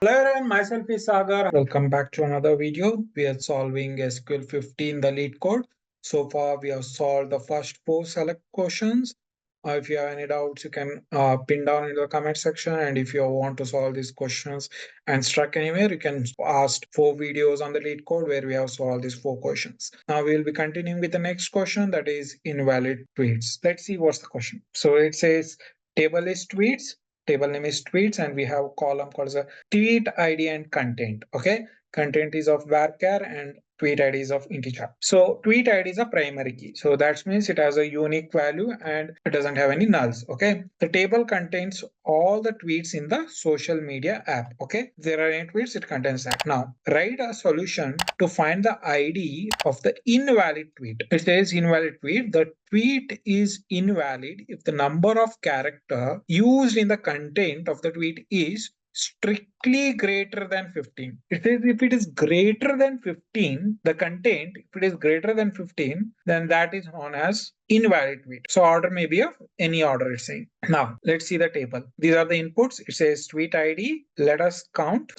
Hello everyone, myself is Sagar. Welcome back to another video. We are solving SQL 15, the lead code. So far, we have solved the first 4 select questions. If you have any doubts, you can pin down in the comment section. And if you want to solve these questions and stuck anywhere, you can ask 4 videos on the lead code where we have solved these 4 questions. Now we will be continuing with the next question, that is invalid tweets. Let's see what's the question. So it says table is tweets. Table name is tweets, and we have a column called as a tweet ID and content. Okay, content is of varchar and tweet ID is of integer. So tweet ID is a primary key. So that means it has a unique value and it doesn't have any nulls. Okay, the table contains all the tweets in the social media app. Okay, there are any tweets, it contains that. Now write a solution to find the ID of the invalid tweet. It says invalid tweet. The tweet is invalid if the number of character used in the content of the tweet is strictly greater than 15. It says if it is greater than 15, the content, if it is greater than 15, then that is known as invalid tweet. So order may be of any order, it's saying. Now let's see the table. These are the inputs. It says tweet ID. Let us code,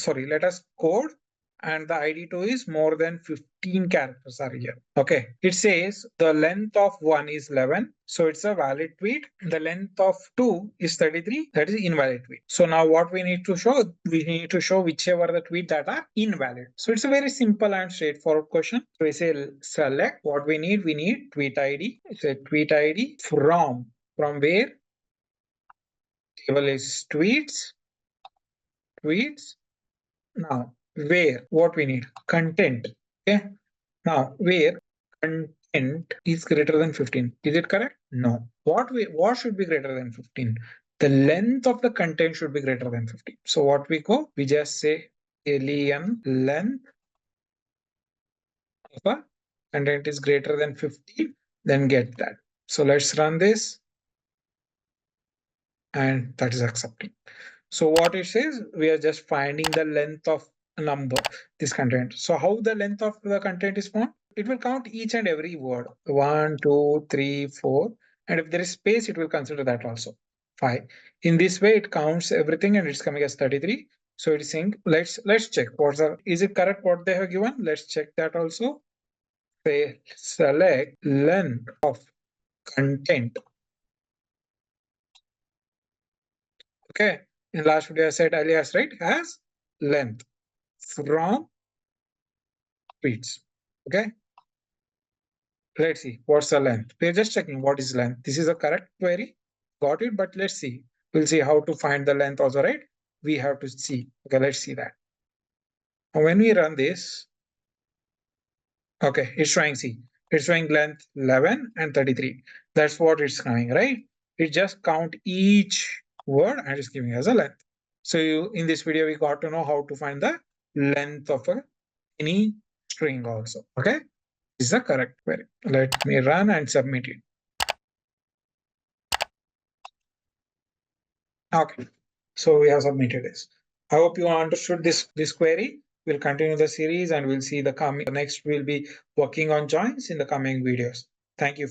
and the ID2 is more than 15 characters are here. Okay, it says the length of 1 is 11, so it's a valid tweet. The length of 2 is 33, that is invalid tweet. So now what we need to show, we need to show whichever the tweet that are invalid. So it's a very simple and straightforward question. So we say select what we need tweet ID. It's a tweet ID from where? Table is tweets. Now where, what we need? Content. Okay, now where content is greater than 15. Is it correct? No. What should be greater than 15? The length of the content should be greater than 15. So what we go? We just say alien length of a content is greater than 15, then get that. So let's run this, and that is accepting. So what it says, we are just finding the length of a number, this content. So how the length of the content is found? It will count each and every word. 1, 2, 3, 4. And if there is space, it will consider that also. 5. In this way, it counts everything and it's coming as 33. So it is saying, let's check. Is it correct what they have given? Let's check that also. Say select length of content. Okay. In the last video I said alias, right, as length from tweets. Okay, let's see what's the length. We're just checking what is length. This is a correct query, got it, but let's see. We'll see how to find the length also, right? We have to see. Okay, let's see that. Now when we run this, okay, it's showing, see, it's showing length 11 and 33. That's what it's showing, right? It just count each word and it's giving us a length. So in this video, we got to know how to find the length of any string also. Okay, this is the correct query. Let me run and submit it. Okay, so we have submitted this. I hope you understood this query. We'll continue the series and we'll see the next we'll be working on joins in the coming videos. Thank you.